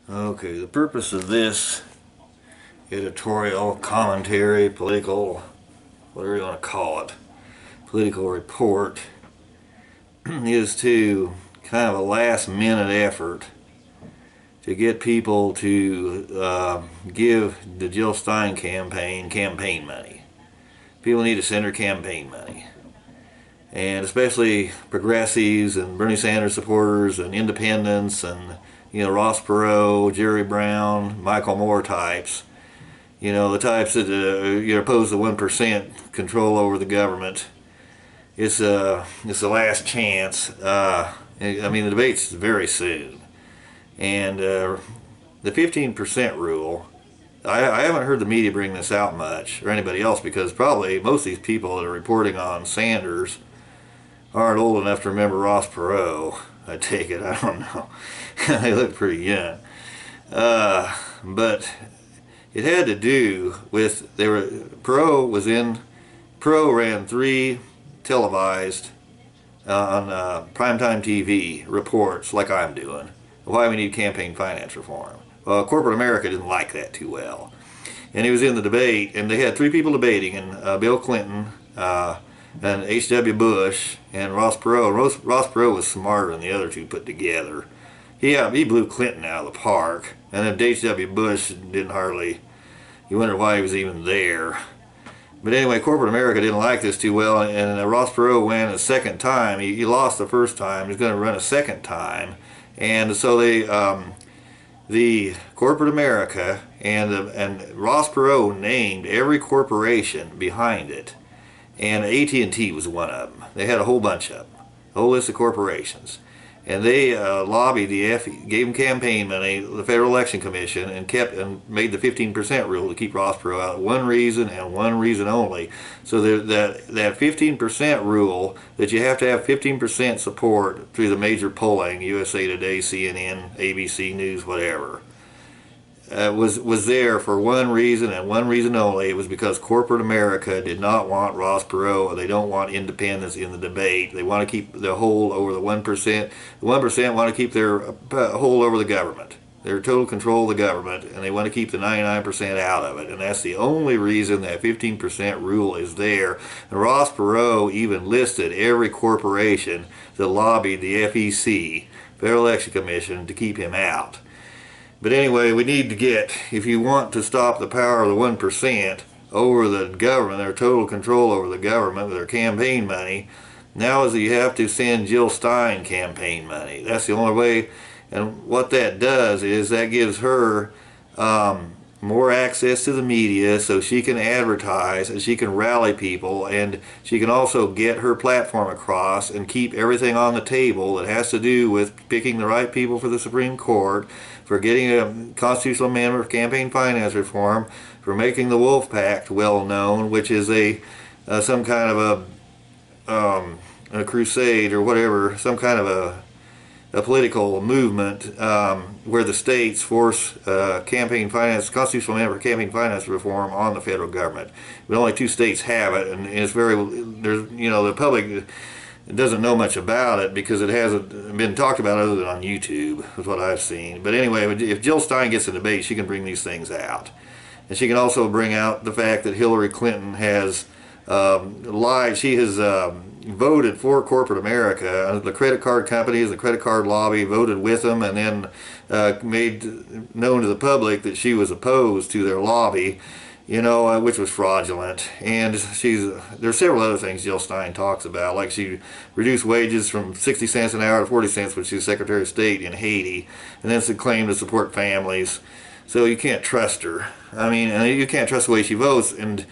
Okay, the purpose of this editorial, commentary, political, whatever you want to call it, political report is to kind of a last minute effort to get people to give the Jill Stein campaign money. People need to send her campaign money. And especially progressives and Bernie Sanders supporters and independents and Ross Perot, Jerry Brown, Michael Moore types. The types that oppose the 1% control over the government. It's the last chance. The debate's very soon, and the 15% rule. I haven't heard the media bring this out much, or anybody else, because probably most of these people that are reporting on Sanders aren't old enough to remember Ross Perot. I take it. I don't know. They look pretty young, but it had to do with Perot ran 3 televised on primetime TV reports like I'm doing why we need campaign finance reform. Well, corporate America didn't like that too well, and he was in the debate, and they had 3 people debating, and Bill Clinton and H.W. Bush and Ross Perot. Ross Perot was smarter than the other 2 put together. He blew Clinton out of the park, and then H.W. Bush didn't hardly. You wonder why he was even there. But anyway, corporate America didn't like this too well, and Ross Perot went a second time. He lost the first time. He's going to run a second time, and so the corporate America and Ross Perot named every corporation behind it, and AT&T was one of them. They had a whole bunch of them, a whole list of corporations. And they lobbied gave them campaign money, the Federal Election Commission, and made the 15% rule to keep Ross Perot out. One reason and one reason only. So that 15% rule, that you have to have 15% support through the major polling, USA Today, CNN, ABC News, whatever, was there for one reason and one reason only. It was because corporate America did not want Ross Perot, or they don't want independents in the debate. They want to keep the hold over the 1%. The 1% want to keep their hold over the government, their total control of the government, and they want to keep the 99% out of it. And that's the only reason that 15% rule is there. And Ross Perot even listed every corporation that lobbied the FEC, Federal Election Commission, to keep him out. But anyway, we need to get, if you want to stop the power of the 1% over the government, their total control over the government with their campaign money, now is that you have to send Jill Stein campaign money. That's the only way. And what that does is that gives her more access to the media, so she can advertise and she can rally people, and she can also get her platform across and keep everything on the table that has to do with picking the right people for the Supreme Court, for getting a constitutional amendment for campaign finance reform, for making the Wolf Pact well known, which is some kind of a crusade or whatever, some kind of a political movement where the states force constitutional amendment for campaign finance reform on the federal government. But only 2 states have it, and it's the public doesn't know much about it because it hasn't been talked about other than on YouTube, is what I've seen. But anyway, if Jill Stein gets a debate, she can bring these things out. And she can also bring out the fact that Hillary Clinton has lied. She has voted for corporate America. The credit card companies, the credit card lobby voted with them, and then made known to the public that she was opposed to their lobby, which was fraudulent. And there's several other things Jill Stein talks about, like she reduced wages from 60 cents an hour to 40 cents when she was Secretary of State in Haiti, and then she claimed to support families. So you can't trust her. And you can't trust the way she votes, and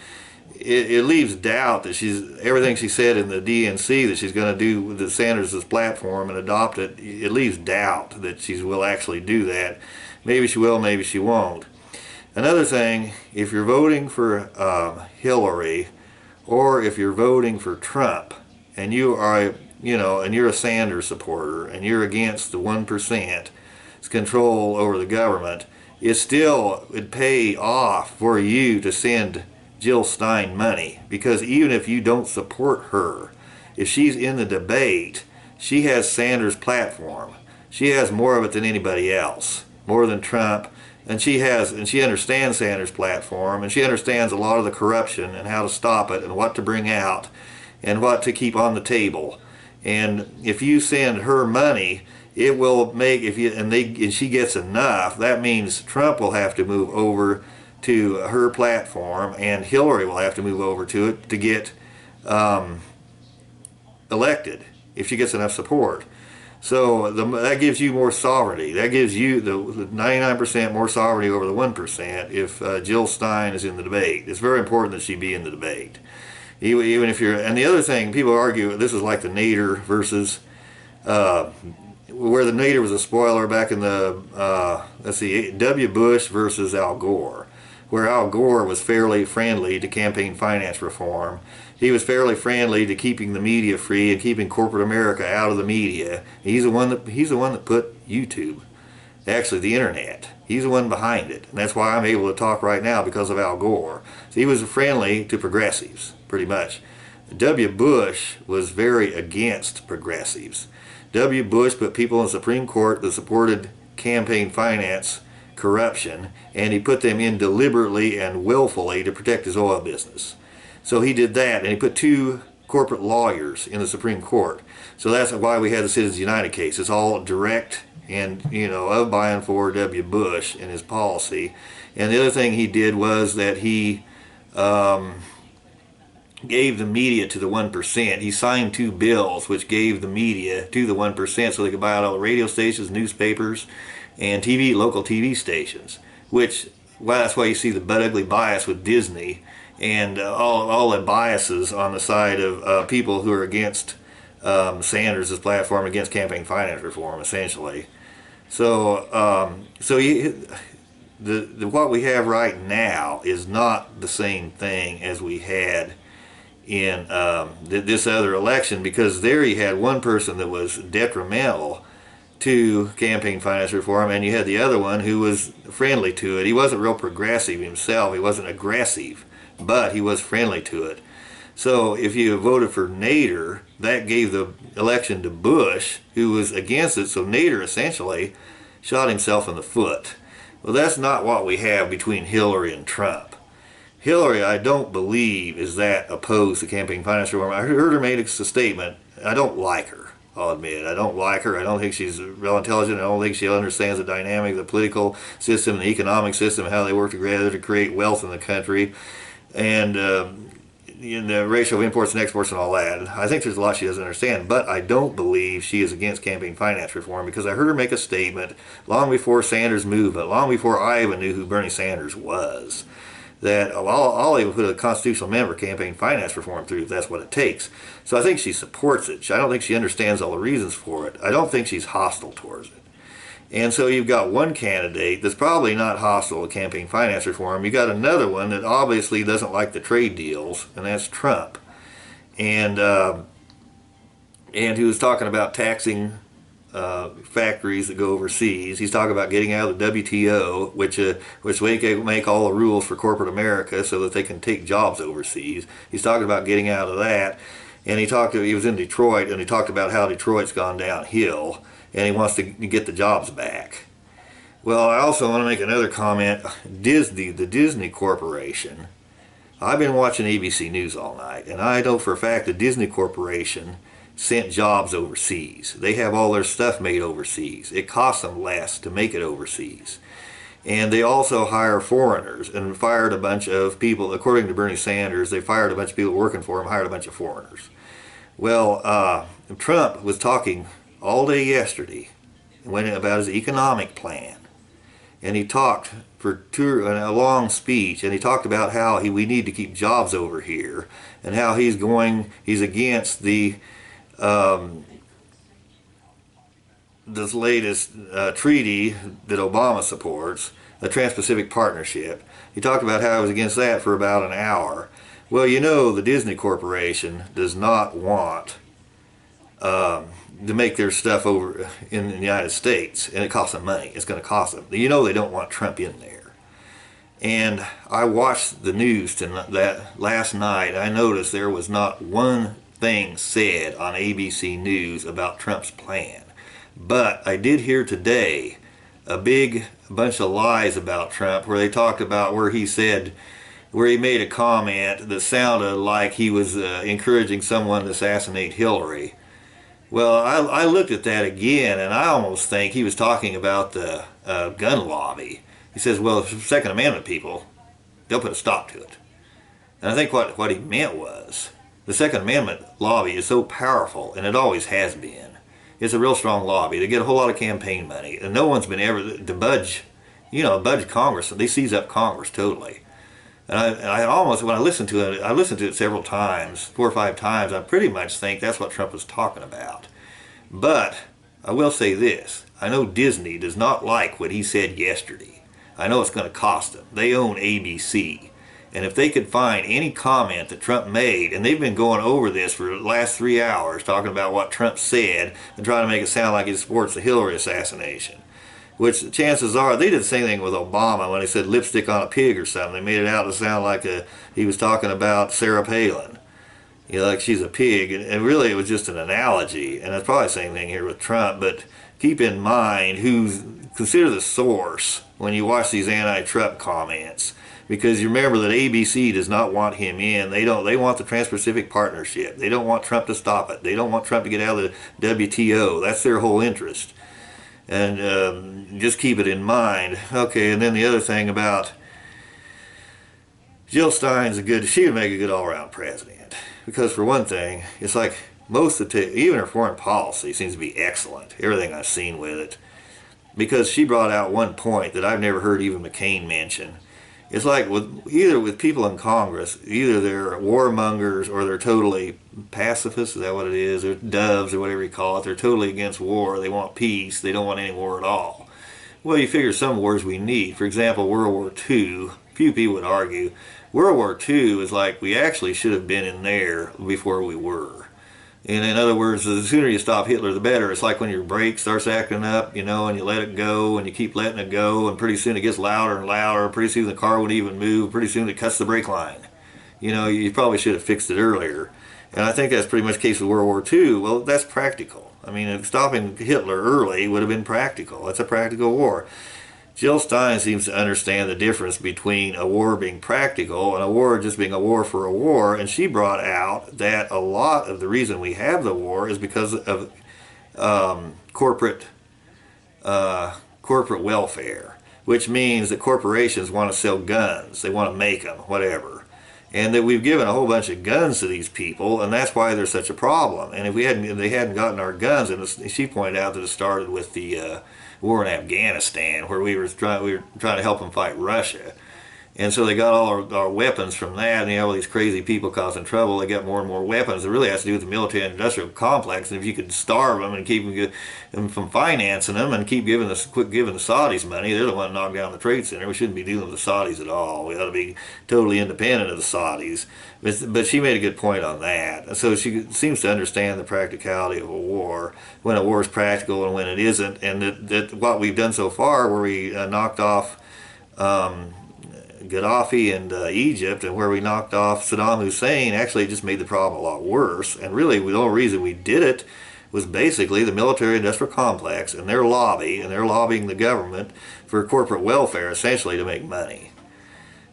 it leaves doubt that everything she said in the DNC that she's going to do with the Sanders' platform and adopt it. It leaves doubt that she will actually do that. Maybe she will, maybe she won't. Another thing, if you're voting for Hillary, or if you're voting for Trump, and you are, and you're a Sanders supporter, and you're against the 1%'s control over the government, it'd pay off for you to send Jill Stein money, because even if you don't support her, if she's in the debate, she has Sanders' platform. She has more of it than anybody else. more than Trump, and she understands Sanders' platform, and she understands a lot of the corruption and how to stop it and what to bring out and what to keep on the table. And if you send her money, it will make, and she gets enough, that means Trump will have to move over to her platform, and Hillary will have to move over to it to get elected if she gets enough support. So that gives you more sovereignty. That gives you the 99% more sovereignty over the 1% if Jill Stein is in the debate. It's very important that she be in the debate. Even if you're, and the other thing, people argue this is like the Nader versus, where the Nader was a spoiler back in the, let's see, W. Bush versus Al Gore, where Al Gore was fairly friendly to campaign finance reform. He was fairly friendly to keeping the media free and keeping corporate America out of the media. He's the one that put YouTube, actually the internet. He's the one behind it, and that's why I'm able to talk right now, because of Al Gore. So he was friendly to progressives, pretty much. W. Bush was very against progressives. W. Bush put people in the Supreme Court that supported campaign finance corruption, and he put them in deliberately and willfully to protect his oil business. So he did that, and he put 2 corporate lawyers in the Supreme Court. So that's why we had the Citizens United case. It's all direct and, of by and for W. Bush and his policy. And the other thing he did was that he gave the media to the 1%. He signed 2 bills which gave the media to the 1% so they could buy out all the radio stations, newspapers, and local TV stations. That's why you see the butt ugly bias with Disney and all the biases on the side of people who are against Sanders' platform, against campaign finance reform, essentially. So, what we have right now is not the same thing as we had in this other election, because there you had one person that was detrimental to campaign finance reform, and you had the other one who was friendly to it. He wasn't real progressive himself. He wasn't aggressive, but he was friendly to it. So if you voted for Nader, that gave the election to Bush, who was against it. So Nader essentially shot himself in the foot. Well, that's not what we have between Hillary and Trump. Hillary, I don't believe, is that opposed to campaign finance reform. I heard her make a statement. I don't like her. I'll admit, I don't like her. I don't think she's real intelligent. I don't think she understands the dynamic of the political system and the economic system, how they work together to create wealth in the country, and the ratio of imports and exports and all that. I think there's a lot she doesn't understand, but I don't believe she is against campaign finance reform, because I heard her make a statement long before Sanders' movement, long before I even knew who Bernie Sanders was, that I'll even put a constitutional amendment for campaign finance reform through if that's what it takes. So I think she supports it. I don't think she understands all the reasons for it. I don't think she's hostile towards it. And so you've got one candidate that's probably not hostile to campaign finance reform. You've got another one that obviously doesn't like the trade deals, and that's Trump. And he was talking about taxing factories that go overseas. He's talking about getting out of the WTO, which they can make all the rules for corporate America so that they can take jobs overseas. He's talking about getting out of that. And he was in Detroit, and he talked about how Detroit's gone downhill, and he wants to get the jobs back. Well, I also want to make another comment. The Disney Corporation. I've been watching ABC News all night, and I know for a fact the Disney Corporation sent jobs overseas. They have all their stuff made overseas. It costs them less to make it overseas. And they also hire foreigners, and fired a bunch of people. According to Bernie Sanders, they fired a bunch of people working for him, hired a bunch of foreigners. Well, Trump was talking all day yesterday about his economic plan. And he talked for a long speech, and he talked about how we need to keep jobs over here, and how he's against this latest treaty that Obama supports, the Trans-Pacific Partnership. He talked about how he was against that for about an hour. Well, the Disney Corporation does not want to make their stuff over in the United States, and it costs them money. It's going to cost them. They don't want Trump in there. And I watched the news that last night. I noticed there was not one thing said on ABC News about Trump's plan. But I did hear today a big bunch of lies about Trump, where they talked about where he made a comment that sounded like he was encouraging someone to assassinate Hillary. Well, I looked at that again, and I almost think he was talking about the gun lobby. He says, well, Second Amendment people, they'll put a stop to it. And I think what he meant was, the Second Amendment lobby is so powerful, and it always has been. It's a real strong lobby. They get a whole lot of campaign money, and no one's been ever to budge, budge Congress. They seize up Congress totally. And I almost, when I listened to it several times, 4 or 5 times, I pretty much think that's what Trump was talking about. But I will say this. I know Disney does not like what he said yesterday. I know it's going to cost them. They own ABC. And if they could find any comment that Trump made, and they've been going over this for the last 3 hours, talking about what Trump said and trying to make it sound like he supports the Hillary assassination. Which chances are, they did the same thing with Obama when he said lipstick on a pig or something. They made it out to sound like he was talking about Sarah Palin. Like she's a pig. And really it was just an analogy. And it's probably the same thing here with Trump. But keep in mind consider the source when you watch these anti-Trump comments. Because you remember that ABC does not want him in. They want the Trans-Pacific Partnership. They don't want Trump to stop it. They don't want Trump to get out of the WTO. That's their whole interest. And just keep it in mind. Okay, and then the other thing about Jill Stein's she would make a good all-around president. Because for one thing, it's like even her foreign policy seems to be excellent. Everything I've seen with it. Because she brought out one point that I've never heard even McCain mention. It's like with people in Congress, either they're warmongers or they're totally pacifists. Is that what it is? They're doves or whatever you call it. They're totally against war. They want peace. They don't want any war at all. Well, you figure some wars we need. For example, World War II. Few people would argue World War II is like we actually should have been in there before we were. And in other words, the sooner you stop Hitler, the better. It's like when your brake starts acting up, and you let it go, and you keep letting it go, and pretty soon it gets louder and louder. Pretty soon the car won't even move. Pretty soon it cuts the brake line. You probably should have fixed it earlier. And I think that's pretty much the case with World War II. Well, that's practical. I mean, stopping Hitler early would have been practical. That's a practical war. Jill Stein seems to understand the difference between a war being practical and a war just being a war for a war, and she brought out that a lot of the reason we have the war is because of corporate welfare, which means that corporations want to sell guns, they want to make them, whatever, and that we've given a whole bunch of guns to these people, and that's why there's such a problem. And if they hadn't gotten our guns, and she pointed out that it started with the war in Afghanistan, where we were trying to help them fight Russia. And so they got all our weapons from that, and all these crazy people causing trouble. They got more and more weapons. It really has to do with the military and industrial complex. And if you could starve them and keep them from financing them and quit giving the Saudis money, they're the one that knocked down the Trade Center. We shouldn't be dealing with the Saudis at all. We ought to be totally independent of the Saudis. But she made a good point on that. And so she seems to understand the practicality of a war, when a war is practical and when it isn't. And that what we've done so far, where we knocked off Gaddafi and Egypt, and where we knocked off Saddam Hussein, actually just made the problem a lot worse. And really the only reason we did it was basically the military industrial complex and their lobby, and they're lobbying the government for corporate welfare, essentially, to make money.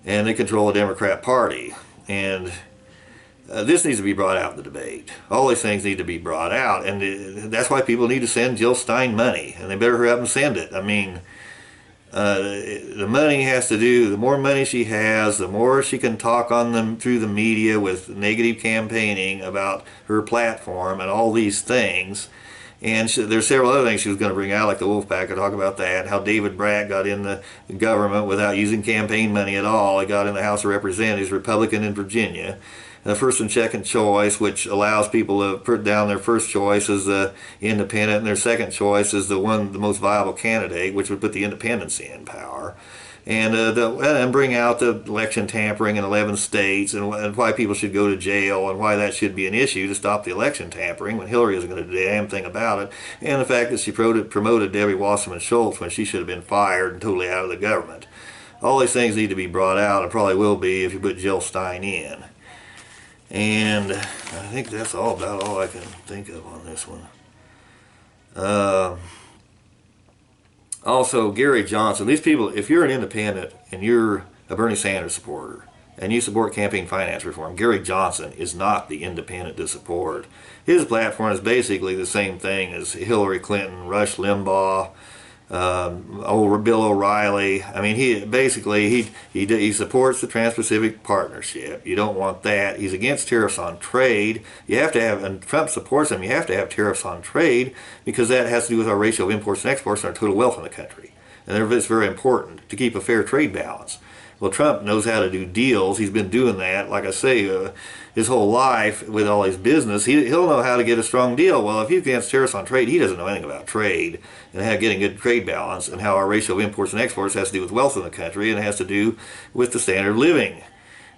And they control the Democrat Party. And this needs to be brought out in the debate. All these things need to be brought out, and that's why people need to send Jill Stein money, and they better hurry up and send it. I mean, the money has to do, the more money she has, the more she can talk on them through the media with negative campaigning about her platform and all these things. And there's several other things she was going to bring out, like the Wolfpack. I'll talk about that, how David Brat got in the government without using campaign money at all. He got in the House of Representatives, Republican in Virginia. And the first and second choice, which allows people to put down their first choice as the independent, and their second choice is the most viable candidate, which would put the independents in power. And bring out the election tampering in 11 states, and why people should go to jail, and why that should be an issue to stop the election tampering when Hillary isn't going to do a damn thing about it, and the fact that she promoted Debbie Wasserman Schultz when she should have been fired and totally out of the government. All these things need to be brought out, and probably will be if you put Jill Stein in. And I think that's about all I can think of on this one. Also, Gary Johnson. These people, if you're an independent and you're a Bernie Sanders supporter and you support campaign finance reform, Gary Johnson is not the independent to support. His platform is basically the same thing as Hillary Clinton, Rush Limbaugh, old Bill O'Reilly. I mean, he supports the Trans-Pacific Partnership. You don't want that. He's against tariffs on trade. You have to have, and Trump supports them. You have to have tariffs on trade because that has to do with our ratio of imports and exports and our total wealth in the country. And it's very important to keep a fair trade balance. Well, Trump knows how to do deals. He's been doing that, like I say, his whole life with all his business. He'll know how to get a strong deal. Well, if he's against tariffs on trade, he doesn't know anything about trade and how getting good trade balance and how our ratio of imports and exports has to do with wealth in the country and it has to do with the standard of living.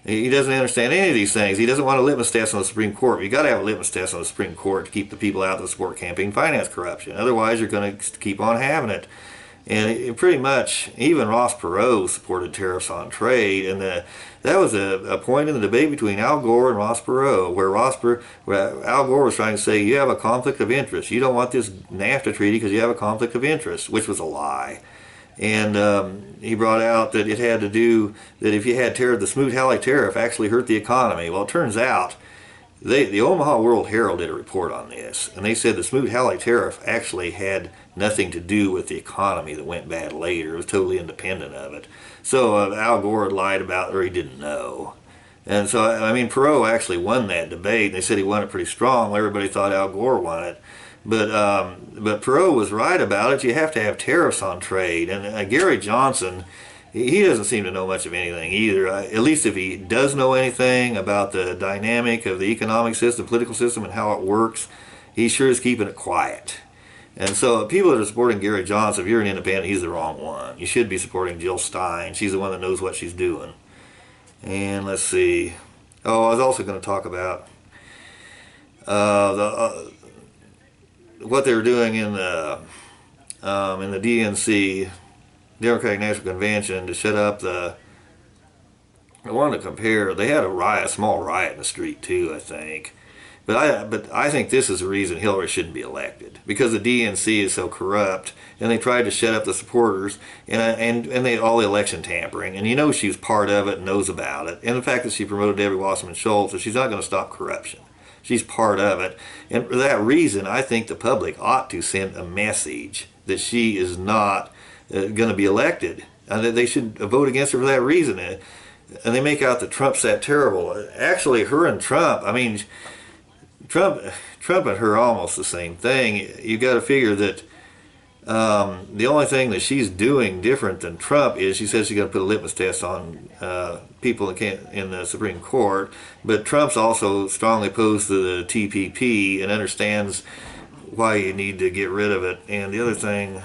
He doesn't understand any of these things. He doesn't want a litmus test on the Supreme Court. You've got to have a litmus test on the Supreme Court to keep the people out that support campaign finance corruption. Otherwise, you're going to keep on having it. And pretty much, even Ross Perot supported tariffs on trade, and that was a point in the debate between Al Gore and Ross Perot, where Al Gore was trying to say, you have a conflict of interest. You don't want this NAFTA treaty because you have a conflict of interest, which was a lie. And he brought out that it had to do, that if you had tariff, the Smoot-Hawley tariff actually hurt the economy. Well, it turns out, the Omaha World Herald did a report on this, and they said the Smoot-Hawley tariff actually had nothing to do with the economy that went bad later. It was totally independent of it. So Al Gore had lied about it, or he didn't know. And so, I mean, Perot actually won that debate. They said he won it pretty strong. Everybody thought Al Gore won it. But Perot was right about it. You have to have tariffs on trade. And Gary Johnson, he doesn't seem to know much of anything either. At least if he does know anything about the dynamic of the economic system, political system, and how it works, he sure is keeping it quiet. And so people that are supporting Gary Johnson, if you're an independent, he's the wrong one. You should be supporting Jill Stein. She's the one that knows what she's doing. And let's see. Oh, I was also going to talk about what they were doing in the DNC, Democratic National Convention, to shut up the. I wanted to compare. They had a small riot in the street too, I think. But I think this is the reason Hillary shouldn't be elected, because the DNC is so corrupt, and they tried to shut up the supporters, and they all the election tampering, and you know she was part of it and knows about it, and the fact that she promoted Debbie Wasserman Schultz, so she's not going to stop corruption. She's part of it, and for that reason, I think the public ought to send a message that she is not going to be elected, and that they should vote against her for that reason. And they make out that Trump's that terrible. Actually, her and Trump, I mean, Trump and her are almost the same thing. You got to figure that the only thing that she's doing different than Trump is she says she's going to put a litmus test on people in the Supreme Court. But Trump's also strongly opposed to the TPP and understands why you need to get rid of it. And the other thing,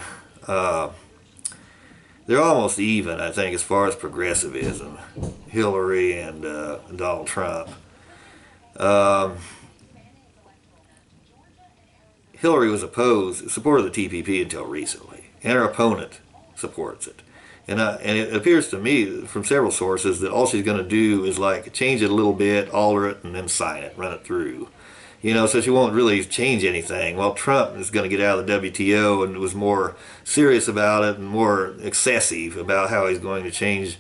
they're almost even, I think, as far as progressivism, Hillary and Donald Trump. Hillary was supported the TPP until recently, and her opponent supports it. And it appears to me from several sources that all she's going to do is like change it a little bit, alter it, and then sign it, run it through. You know, so she won't really change anything. Well, Trump is going to get out of the WTO and was more serious about it and more excessive about how he's going to change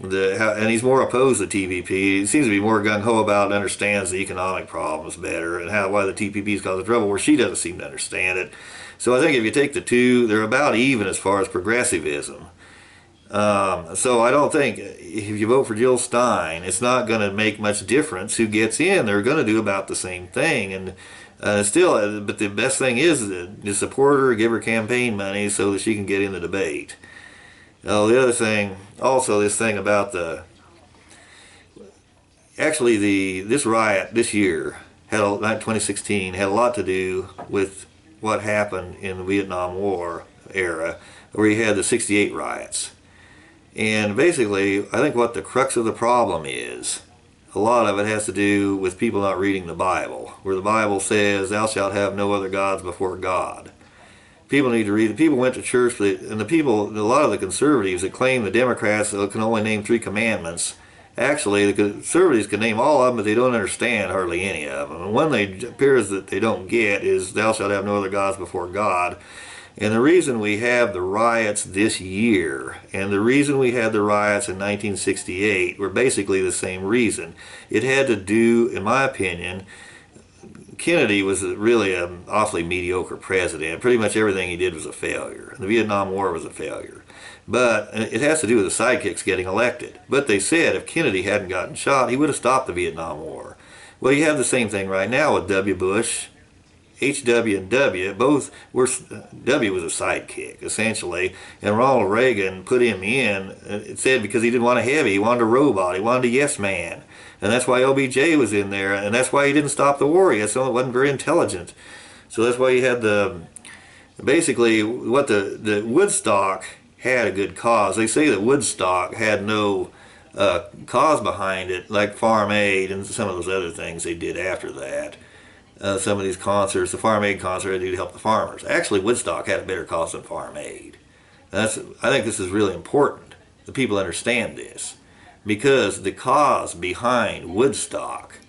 and he's more opposed to TPP. He seems to be more gung-ho about and understands the economic problems better and why the TPP is causing trouble, where she doesn't seem to understand it. So I think if you take the two, they're about even as far as progressivism. So I don't think if you vote for Jill Stein, it's not going to make much difference who gets in. They're going to do about the same thing. And but the best thing is to support her, give her campaign money so that she can get in the debate. The other thing, also this thing about this riot this year, 2016, had a lot to do with what happened in the Vietnam War era, where you had the 68 riots. And basically, I think what the crux of the problem is, a lot of it has to do with people not reading the Bible, where the Bible says, "Thou shalt have no other gods before God." People need to read it. People went to church, and a lot of the conservatives that claim the Democrats can only name 3 commandments, actually the conservatives can name all of them, but they don't understand hardly any of them. And one it appears that they don't get is, "Thou shalt have no other gods before God." And the reason we have the riots this year and the reason we had the riots in 1968 were basically the same reason. It had to do, in my opinion, Kennedy was really an awfully mediocre president. Pretty much everything he did was a failure. The Vietnam War was a failure. But it has to do with the sidekicks getting elected. But they said if Kennedy hadn't gotten shot, he would have stopped the Vietnam War. Well, you have the same thing right now with W. Bush. HW and W, both were, W was a sidekick, essentially, and Ronald Reagan put him in, it said because he didn't want a heavy, he wanted a robot, he wanted a yes man, and that's why LBJ was in there, and that's why he didn't stop the war, he wasn't very intelligent. So that's why you had basically, what the Woodstock had a good cause. They say that Woodstock had no cause behind it, like Farm Aid and some of those other things they did after that. Some of these concerts, the Farm Aid concert, had to help the farmers. Actually, Woodstock had a better cause than Farm Aid. I think this is really important that people understand this, because the cause behind Woodstock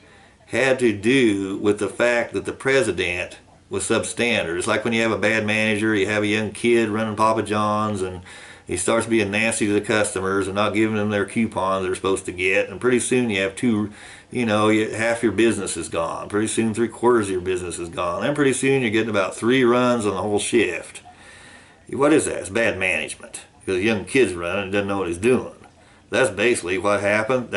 had to do with the fact that the president was substandard. It's like when you have a bad manager, you have a young kid running Papa John's, and he starts being nasty to the customers and not giving them their coupons they're supposed to get, and pretty soon you have half your business is gone. Pretty soon 3/4 of your business is gone. And pretty soon you're getting about 3 runs on the whole shift. What is that? It's bad management. Because a young kid's running and doesn't know what he's doing. That's basically what happened.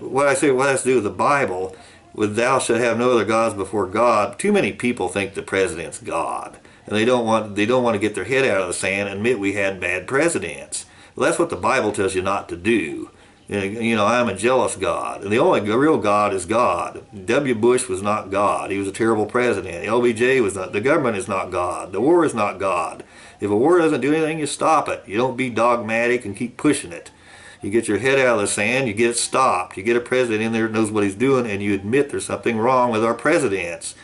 What has to do with the Bible, with thou shalt have no other gods before God. Too many people think the president's God. And they don't want to get their head out of the sand and admit we had bad presidents. Well, that's what the Bible tells you not to do. I'm a jealous God. And the only real God is God. W. Bush was not God. He was a terrible president. LBJ was not. The government is not God. The war is not God. If a war doesn't do anything, you stop it. You don't be dogmatic and keep pushing it. You get your head out of the sand, you get it stopped. You get a president in there that knows what he's doing, and you admit there's something wrong with our presidents.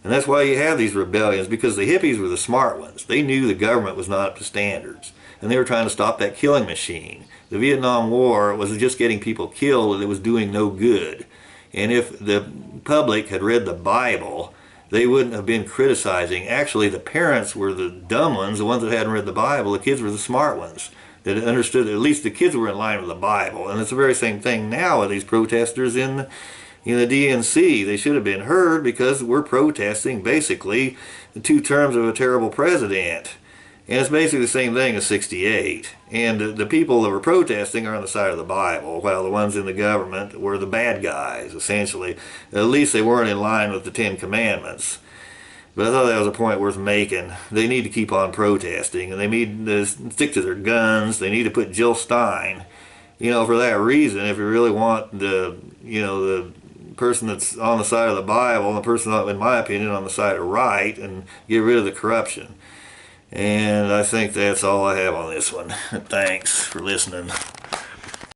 And that's why you have these rebellions, because the hippies were the smart ones. They knew the government was not up to standards. And they were trying to stop that killing machine. The Vietnam War was just getting people killed, and it was doing no good. And if the public had read the Bible, they wouldn't have been criticizing. Actually, the parents were the dumb ones, the ones that hadn't read the Bible. The kids were the smart ones that understood. At least the kids were in line with the Bible. And it's the very same thing now with these protesters in the DNC. They should have been heard, because we're protesting basically the 2 terms of a terrible president. And it's basically the same thing as 68. And the people that were protesting are on the side of the Bible, while the ones in the government were the bad guys, essentially. At least they weren't in line with the 10 Commandments. But I thought that was a point worth making. They need to keep on protesting, and they need to stick to their guns. They need to put Jill Stein, for that reason. If you really want the person that's on the side of the Bible, and the person, in my opinion, on the side of right, and get rid of the corruption. And I think that's all I have on this one. Thanks for listening.